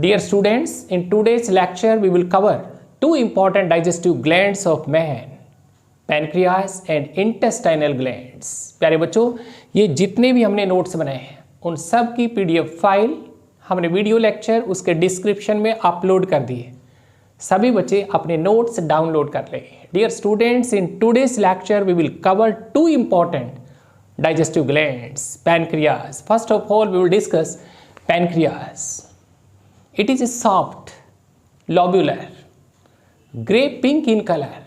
Dear students, in today's lecture we will cover two important digestive glands of man, pancreas and intestinal glands. प्यारे बच्चों, ये जितने भी हमने नोट्स बनाए हैं उन सब की पीडीएफ फाइल हमने वीडियो लेक्चर उसके डिस्क्रिप्शन में अपलोड कर दी है। सभी बच्चे अपने नोट्स डाउनलोड कर लेंगे। Dear students, in today's lecture we will cover two important digestive glands, pancreas. First of all, we will discuss pancreas. It is a soft, lobular, grey pink in color,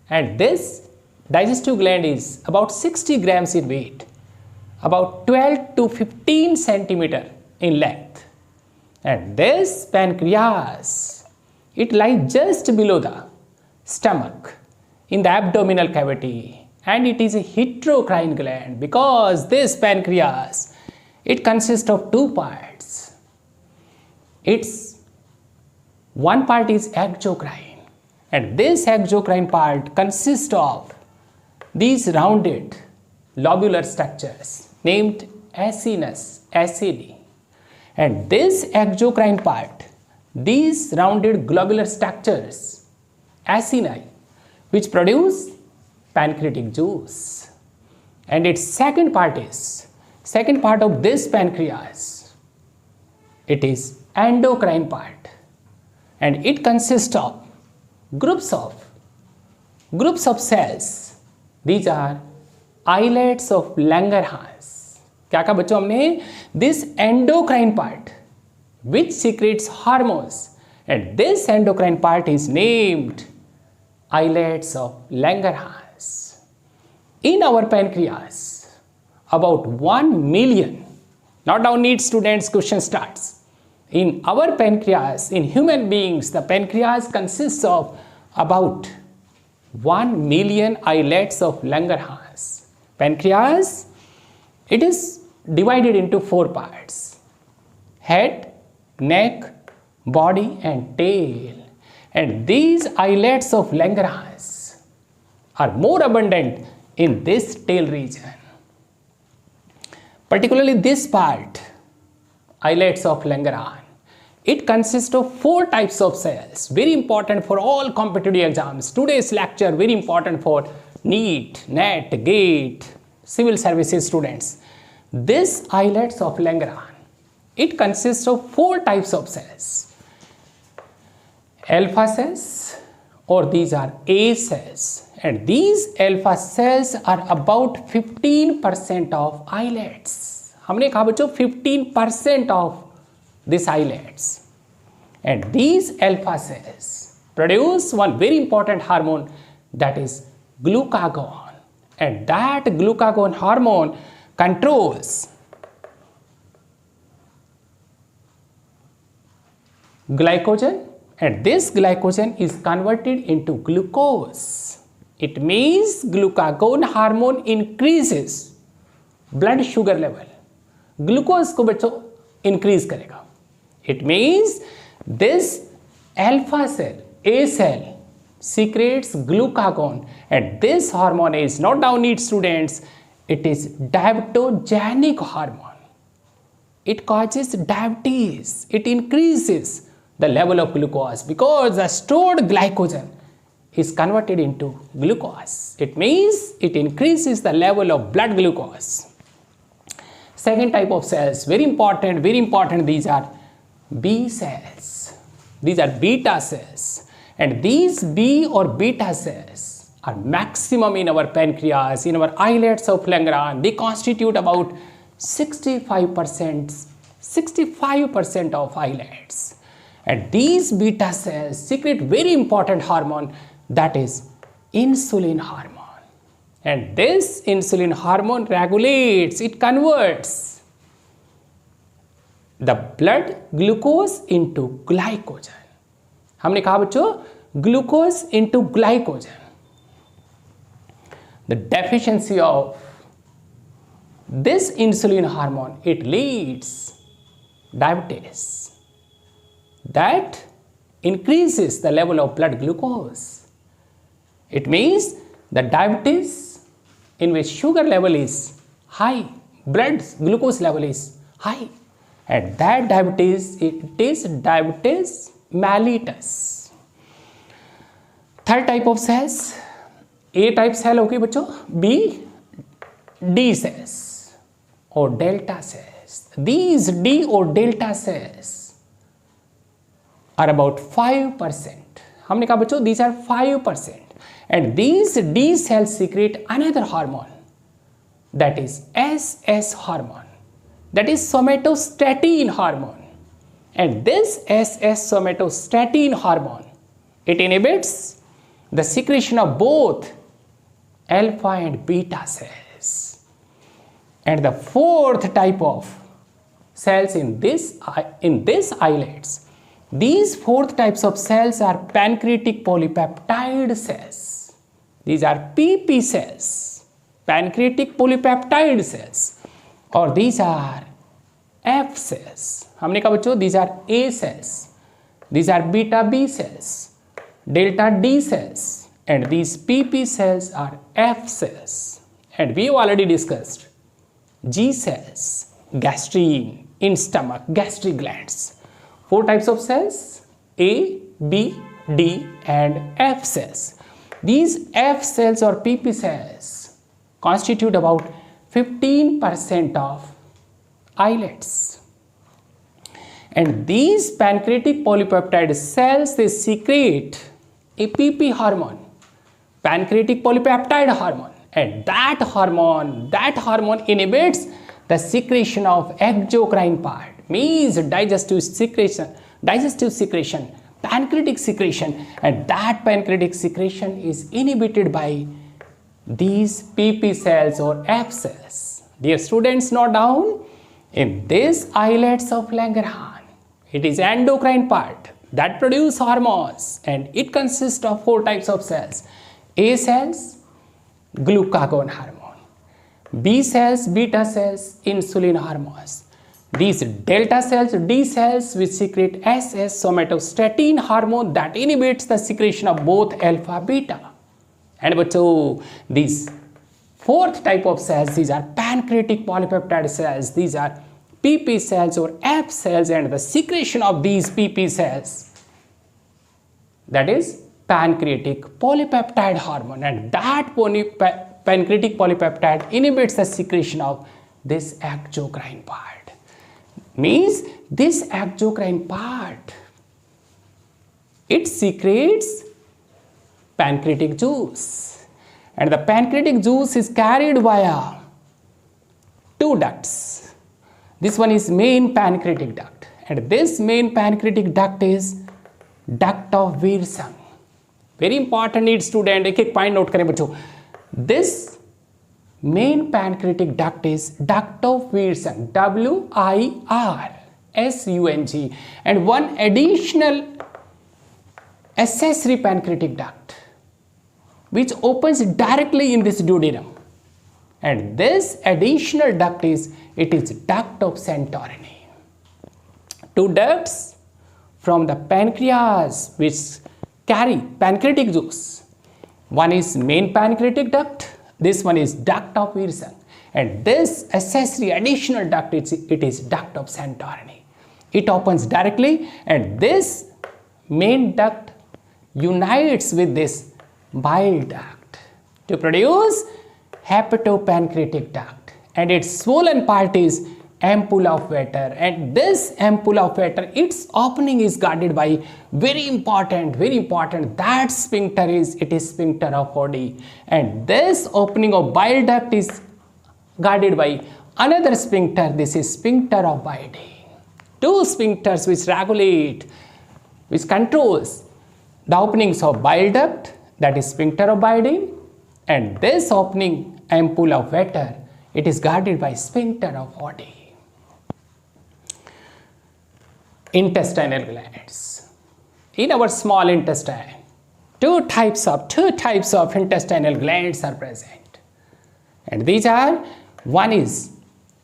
and this digestive gland is about 60 grams in weight, about 12 to 15 centimeter in length. And this pancreas, it lies just below the stomach in the abdominal cavity, and it is a heterocrine gland because this pancreas, it consists of two parts. Its one part is exocrine, and this exocrine part consists of these rounded lobular structures named acinus, acini, and this exocrine part, these rounded globular structures, acini, which produce pancreatic juice. And its second part of this pancreas, it is endocrine part, and it consists of groups of cells. These are islets of Langerhans. क्या कहा बच्चों हमने? This endocrine part which secretes hormones, and this endocrine part is named islets of Langerhans. In our pancreas, about 1 million, now need students, question starts. In our pancreas, in human beings, the pancreas consists of about 1 million islets of Langerhans. Pancreas, it is divided into four parts: head, neck, body and tail. And these islets of Langerhans are more abundant in this tail region. Particularly this part, islets of Langerhans, it consists of four types of cells, very important for all competitive exams. Today's lecture very important for NEET, NET, GATE, civil services students. This islets of Langerhans, it consists of four types of cells: alpha cells, or these are A cells, and these alpha cells are about 15% of islets. हमने कहा बच्चों 15% of these islets. And these alpha cells produce one very important hormone, that is glucagon, and that glucagon hormone controls glycogen, and this glycogen is converted into glucose. It means glucagon hormone increases blood sugar level. Glucose को बच्चों increase करेगा. It means this alpha cell, A cell, secretes glucagon, and this hormone is, not down need students, it is diabetogenic hormone. It causes diabetes. It increases the level of glucose because the stored glycogen is converted into glucose. It means it increases the level of blood glucose. Second type of cells, very important, these are B cells. These are beta cells, and these B or beta cells are maximum in our pancreas, in our islets of Langerhans. They constitute about 65% of islets. And these beta cells secrete very important hormone, that is insulin hormone. And this insulin hormone regulates, it converts the blood glucose into glycogen. हमने कहा बच्चों glucose into glycogen. The deficiency of this insulin hormone, it leads diabetes. That increases the level of blood glucose. It means the diabetes in which sugar level is high, blood glucose level is high, and that diabetes, it is diabetes mellitus. Third type of cells, A type cell होगी बच्चों, B D cells or delta cells. These D or delta cells are about 5%. हमने कहा बच्चों these are 5%, and these D cells secrete another hormone, that is SS hormone, that is somatostatin hormone. And this SS somatostatin hormone, it inhibits the secretion of both alpha and beta cells. And the fourth type of cells in this islets, these fourth types of cells are pancreatic polypeptide cells. These are PP cells, pancreatic polypeptide cells, or these are F cells. हमने कहा बच्चों these are A cells, these are beta B cells, delta D cells, and these PP cells are F cells. And we already discussed G cells, gastrin, in stomach, gastric glands. 4 types of cells, A, B, D, and F cells. These F cells or PP cells constitute about 15% of islets. And these pancreatic polypeptide cells, they secrete a PP hormone, pancreatic polypeptide hormone, and that hormone inhibits the secretion of exocrine part, means digestive secretion, pancreatic secretion, and that pancreatic secretion is inhibited by these PP cells or F cells. Dear students, note down, in this islets of Langerhans, it is endocrine part that produce hormones, and it consists of 4 types of cells. A cells, glucagon hormone. B cells, beta cells, insulin hormones. These delta cells, D cells, which secrete SS somatostatin hormone that inhibits the secretion of both alpha beta. And but so these 4th type of cells, these are pancreatic polypeptide cells, these are PP cells or F cells, and the secretion of these PP cells, that is pancreatic polypeptide hormone, and that pancreatic polypeptide inhibits the secretion of this exocrine part. Means this exocrine part, it secretes pancreatic juice, and the pancreatic juice is carried via 2 ducts. This one is main pancreatic duct, and this main pancreatic duct is duct of Wirsung. Very important need student, एक point note करें बच्चों. This main pancreatic duct is duct of Wirsung, W-I-R-S-U-N-G, and one additional accessory pancreatic duct which opens directly in this duodenum, and this additional duct is duct of Santorini. 2 ducts from the pancreas which carry pancreatic juice. One is main pancreatic duct, this one is duct of Wirsung, and this accessory additional duct, it is duct of Santorini. It opens directly, and this main duct unites with this bile duct to produce hepatopancreatic duct, and its swollen part is ampulla of Vater, and this ampulla of Vater, its opening is guarded by very important, that sphincter is sphincter of Oddi, and this opening of bile duct is guarded by another sphincter, this is sphincter of Biding. 2 sphincters which regulate, which controls the openings of bile duct, that is sphincter of Biding, and this opening ampulla of Vater, it is guarded by sphincter of Oddi. Intestinal glands. In our small intestine, two types of intestinal glands are present, and these are, one is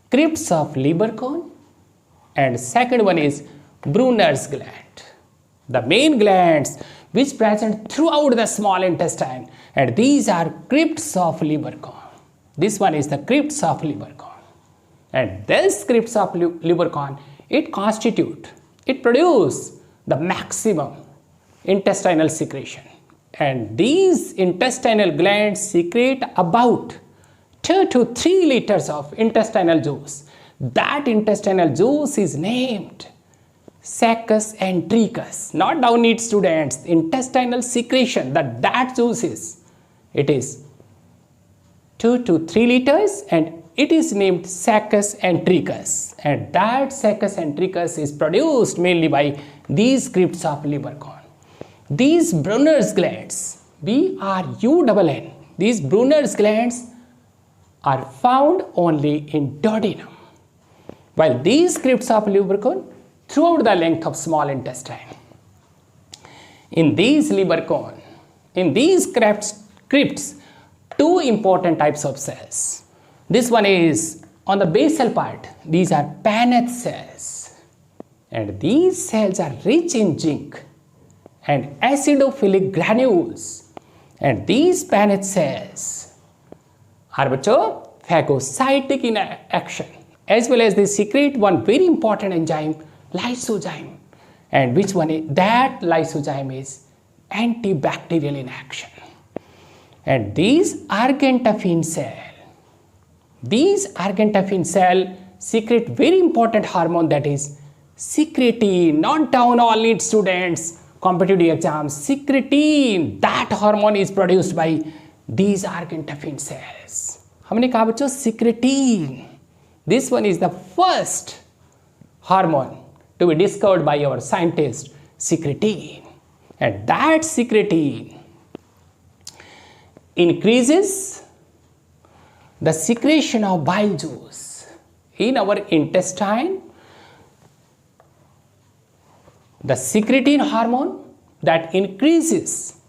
crypts of Lieberkühn, and second one is Brunner's gland. The main glands which present throughout the small intestine, and these are crypts of Lieberkühn. This one is the crypts of Lieberkühn, and this crypts of Lieberkühn, it produce the maximum intestinal secretion, and these intestinal glands secrete about 2 to 3 liters of intestinal juice. That intestinal juice is named Saccus entericus. Not down it, students. Intestinal secretion, that juice is, it is 2 to 3 liters, and it is named Saccus entericus, and that Saccus entericus is produced mainly by these crypts of liver cone. These Brunner's glands, B-R-U-N-N, these Brunner's glands are found only in duodenum, while these crypts of liver cone throughout the length of small intestine. In these liver cone, in these crypts, two important types of cells. This one is on the basal part. These are Paneth cells, and these cells are rich in zinc and acidophilic granules, and these Paneth cells are phagocytic in action, as well as they secrete one very important enzyme, lysozyme, and which one is that lysozyme is antibacterial in action. And these argentaphene cell secrete very important hormone, that is secretin. Not down all it, students, competitive exams, secretin, that hormone is produced by these argentaphene cells. हमने कहा बच्चों secretin, this one is the first hormone to be discovered by our scientist, secretin, and that secretin increases the secretion of bile juice in our intestine. The secretin hormone that increases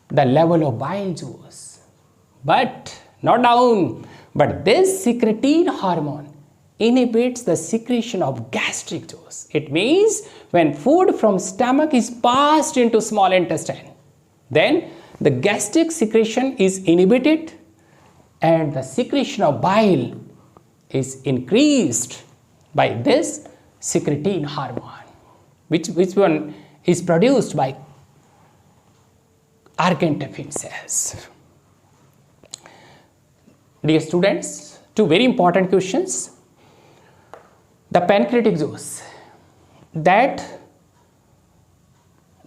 the level of bile juice, but not down, but this secretin hormone inhibits the secretion of gastric juice. It means when food from stomach is passed into small intestine, then the gastric secretion is inhibited and the secretion of bile is increased by this secretin hormone, which one is produced by argentaphene cells. Dear students, two very important questions. The pancreatic juice, that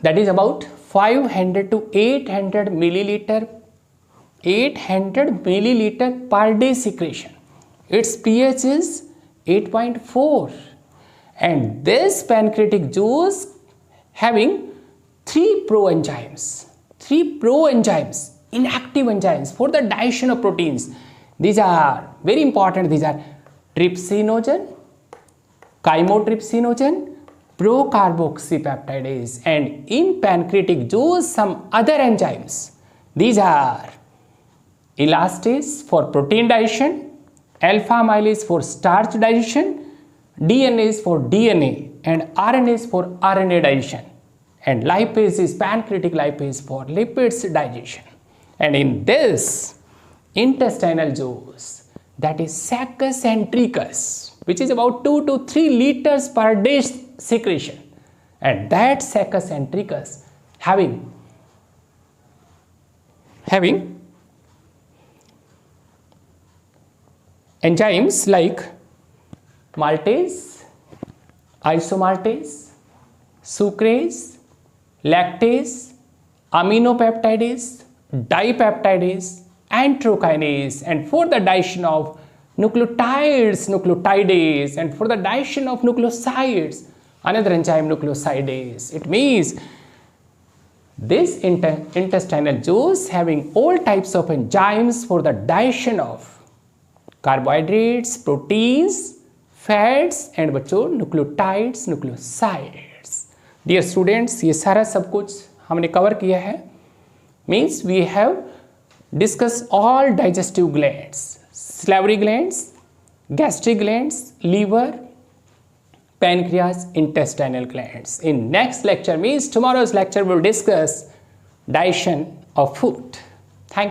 is about 500 to 800 milliliter per day secretion. Its pH is 8.4, and this pancreatic juice having three proenzymes, inactive enzymes for the digestion of proteins. These are very important. These are trypsinogen, chymotrypsinogen, procarboxypeptidase, and in pancreatic juice some other enzymes. These are elastase for protein digestion, alpha amylase for starch digestion, DNase for DNA, and RNase for RNA digestion, and lipase is pancreatic lipase for lipids digestion. And in this intestinal juice, that is Saccus entericus, which is about 2 to 3 liters per day secretion, and that Saccus entericus having enzymes like maltase, isomaltase, sucrase, lactase, aminopeptidase, dipeptidase, anthrakinase, and for the digestion of nucleotides, nucleotidase, and for the digestion of nucleosides, another enzyme, nucleosidase. It means this intestinal juice having all types of enzymes for the digestion of carbohydrates, proteins, fats, and बच्चों nucleotides, nucleosides. Dear students, ये सारा सब कुछ हमने cover किया है. Means we have discussed all digestive glands, salivary glands, gastric glands, liver, pancreas, intestinal glands. In next lecture, means tomorrow's lecture, we will discuss digestion of food.